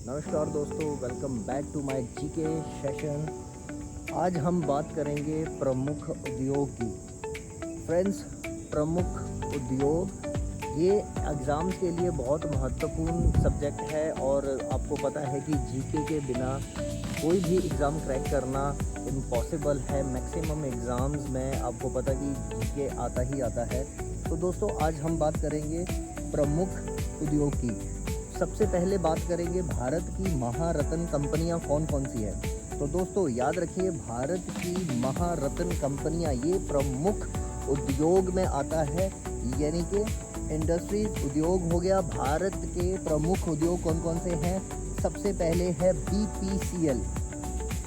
नमस्कार दोस्तों, welcome back to my GK session. आज हम बात करेंगे प्रमुख उद्योग की। फ्रेंड्स, प्रमुख उद्योग ये एग्ज़ाम्स के लिए बहुत महत्वपूर्ण सब्जेक्ट है और आपको पता है कि जीके के बिना कोई भी एग्ज़ाम क्रैक करना इम्पॉसिबल है। मैक्सिमम एग्ज़ाम्स में आपको पता कि जीके आता ही आता है। तो दोस्तों, आज हम बात करेंगे प्रमुख उद्योग की। सबसे पहले बात करेंगे भारत की महारत्न कंपनियां कौन कौन सी है। तो दोस्तों याद रखिए, भारत की महारत्न कंपनियां ये प्रमुख उद्योग में आता है, यानी कि इंडस्ट्रीज उद्योग हो गया। भारत के प्रमुख उद्योग कौन कौन से हैं? सबसे पहले है बीपीसीएल।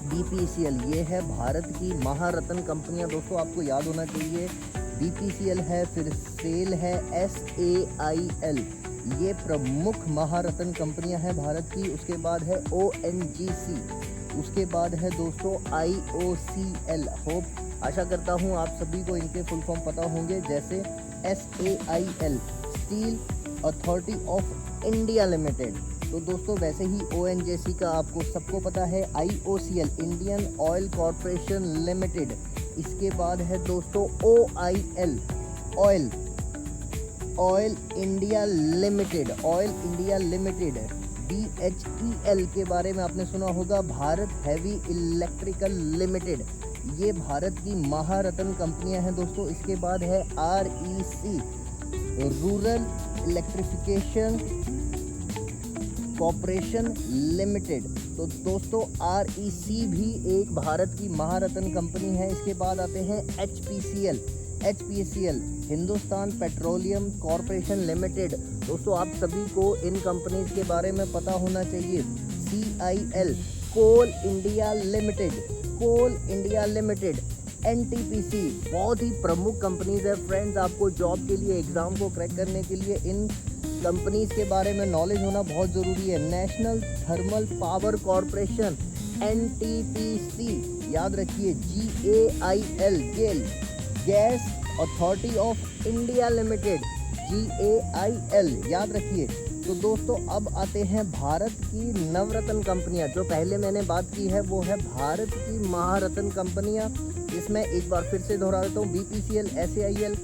बीपीसीएल ये है भारत की महारत्न कंपनियां। दोस्तों आपको याद होना चाहिए, बीपीसीएल है, फिर सेल है, SAIL, ये प्रमुख महारत्न कंपनियां हैं भारत की। उसके बाद है ONGC, उसके बाद है दोस्तों IOCL। होप आशा करता हूं आप सभी को इनके फुल फॉर्म पता होंगे, जैसे SAIL steel authority of India limited. तो दोस्तों वैसे ही ONGC का आपको सबको पता है, IOCL Indian oil corporation limited. इसके बाद है दोस्तों OIL oil India limited, oil India limited. BHEL के बारे में आपने सुना होगा, भारत हैवी इलेक्ट्रिकल लिमिटेड। ये भारत की महारत्न कंपनियां हैं दोस्तों। इसके बाद है REC rural electrification corporation limited. तो दोस्तों REC भी एक भारत की महारत्न कंपनी है। इसके बाद आते हैं HPCL Hindustan petroleum corporation limited. दोस्तों आप सभी को इन कंपनीज के बारे में पता होना चाहिए। CIL कोल इंडिया लिमिटेड। NTPC बहुत ही प्रमुख कंपनीज है। फ्रेंड्स, आपको जॉब के लिए, एग्ज़ाम को क्रैक करने के लिए इन कंपनीज के बारे में नॉलेज होना बहुत ज़रूरी है। National thermal power corporation NTPC, याद रखिए। GAIL GAIL gas authority of India limited, GAIL, याद रखिए। तो दोस्तों अब आते हैं भारत की नवरत्न कंपनियां। जो पहले मैंने बात की है वो है भारत की महारत्न कंपनियां, जिसमें एक बार फिर से दोहरा देता हूँ। BPCL, SAIL,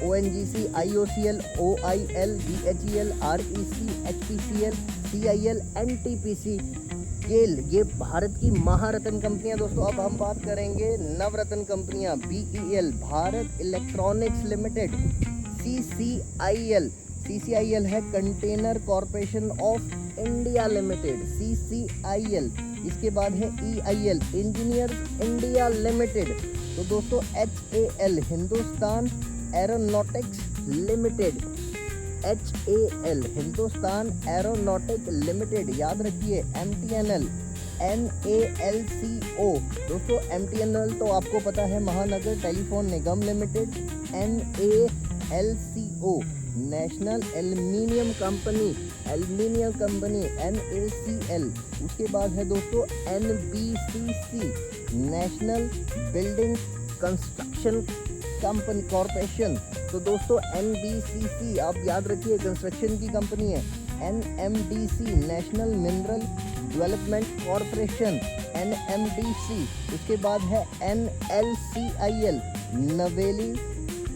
ONGC, IOCL, OIL, BHEL, REC, HPCL, CIL, NTPC, गेल, ये भारत की महारत्न कंपनियां। दोस्तों अब हम बात करेंगे नवरत्न कंपनियां। BEL Bharat electronics limited. CCIL है container corporation of India limited, CCIL। इसके बाद है EIL इंजीनियर्स इंडिया लिमिटेड। तो दोस्तों HAL Hindustan aeronautics limited, HAL Hindustan aeronautic limited, याद रखिए। MTNL NALCO, दोस्तों MTNL तो आपको पता है Mahanagar Telephone Nigam Limited. NALCO National Aluminium Company NACL। उसके बाद है दोस्तों NBCC National Building Construction Company Corporation. तो दोस्तों NBCC आप याद रखिए, कंस्ट्रक्शन की कंपनी है। NMDC national mineral development corporation, NMDC। उसके बाद है NLCIL नवेली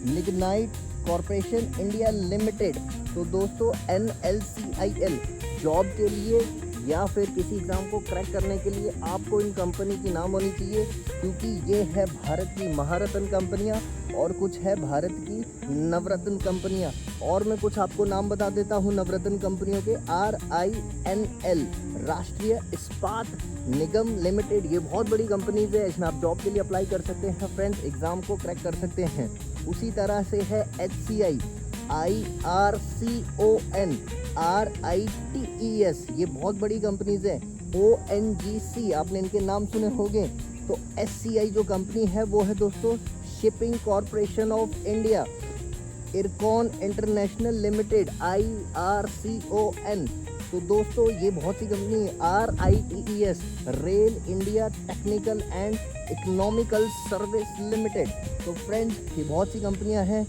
लिग्नाइट कॉरपोरेशन इंडिया लिमिटेड। तो दोस्तों NLCIL जॉब के लिए या फिर किसी एग्ज़ाम को क्रैक करने के लिए आपको इन कंपनी की नाम होनी चाहिए, क्योंकि ये है भारत की महारत्न कंपनियां और कुछ है भारत की नवरत्न कंपनियां। और मैं कुछ आपको नाम बता देता हूं नवरत्न कंपनियों के। RINL राष्ट्रीय इस्पात निगम लिमिटेड, ये बहुत बड़ी कंपनीज है। इसमें आप जॉब के लिए अप्लाई कर सकते हैं फ्रेंड्स, एग्ज़ाम को क्रैक कर सकते हैं। उसी तरह से है HCI IRCON RITES, ये बहुत बड़ी कंपनीज है। ONGC आपने इनके नाम सुने होंगे। तो SCI जो कंपनी है वो है दोस्तों shipping corporation of India. IRCON international limited IRCON। तो दोस्तों ये बहुत सी कंपनी है। RITES rail India technical and economical service limited. तो फ्रेंड्स ये बहुत सी कंपनियां हैं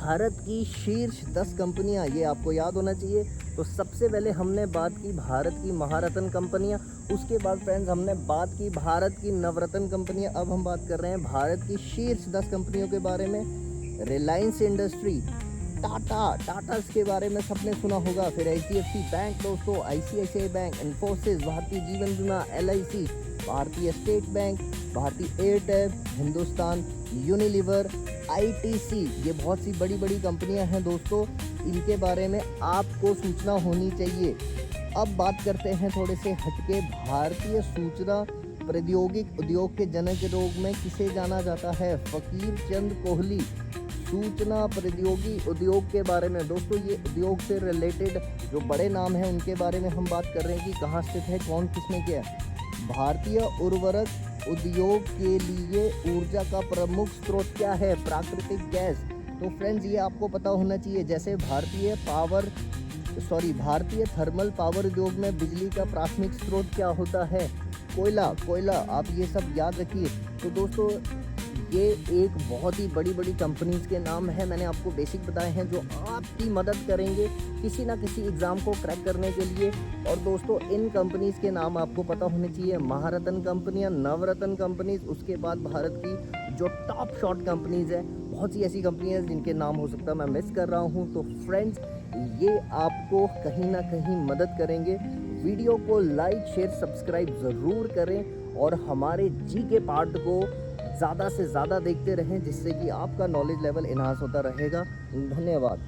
भारत की शीर्ष 10 कंपनियां, ये आपको याद होना चाहिए। तो सबसे पहले हमने बात की भारत की महारत्न कंपनियां, उसके बाद फ्रेंड्स हमने बात की भारत की नवरत्न कंपनियां। अब हम बात कर रहे हैं भारत की शीर्ष 10 कंपनियों के बारे में। रिलायंस इंडस्ट्री, टाटा के बारे में सबने सुना होगा। फिर HDFC बैंक दोस्तों, ICICI बैंक, इन्फोसिस, भारतीय जीवन बीमा, LIC, भारतीय स्टेट बैंक, भारतीय एयरटेल, हिंदुस्तान यूनिलीवर, ITC, ये बहुत सी बड़ी बड़ी कंपनियां हैं दोस्तों, इनके बारे में आपको सूचना होनी चाहिए। अब बात करते हैं थोड़े से हटके, भारतीय सूचना प्रौद्योगिक उद्योग के जनक के रूप में किसे जाना जाता है? फकीर चंद कोहली। सूचना प्रौद्योगिकी उद्योग के बारे में दोस्तों, ये उद्योग से रिलेटेड जो बड़े नाम हैं उनके बारे में हम बात कर रहे हैं कि कहाँ स्थित है, कौन किसने किया। भारतीय उर्वरक उद्योग के लिए ऊर्जा का प्रमुख स्रोत क्या है? प्राकृतिक गैस। तो फ्रेंड्स ये आपको पता होना चाहिए। जैसे भारतीय थर्मल पावर उद्योग में बिजली का प्राथमिक स्रोत क्या होता है? कोयला। आप ये सब याद रखिए। तो दोस्तों ये एक बहुत ही बड़ी बड़ी कंपनीज के नाम हैं, मैंने आपको बेसिक बताए हैं जो आपकी मदद करेंगे किसी ना किसी एग्ज़ाम को क्रैक करने के लिए। और दोस्तों इन कंपनीज के नाम आपको पता होने चाहिए, महारत्न कंपनियां, नवरत्न कंपनीज, उसके बाद भारत की जो टॉप शॉट कंपनीज है। बहुत सी ऐसी कंपनियां जिनके नाम हो सकता है मैं मिस कर रहा हूं। तो फ्रेंड्स ये आपको कहीं ना कहीं मदद करेंगे। वीडियो को लाइक शेयर सब्सक्राइब ज़रूर करें और हमारे जीके पार्ट को ज़्यादा से ज़्यादा देखते रहें, जिससे कि आपका नॉलेज लेवल इन्हांस होता रहेगा। धन्यवाद।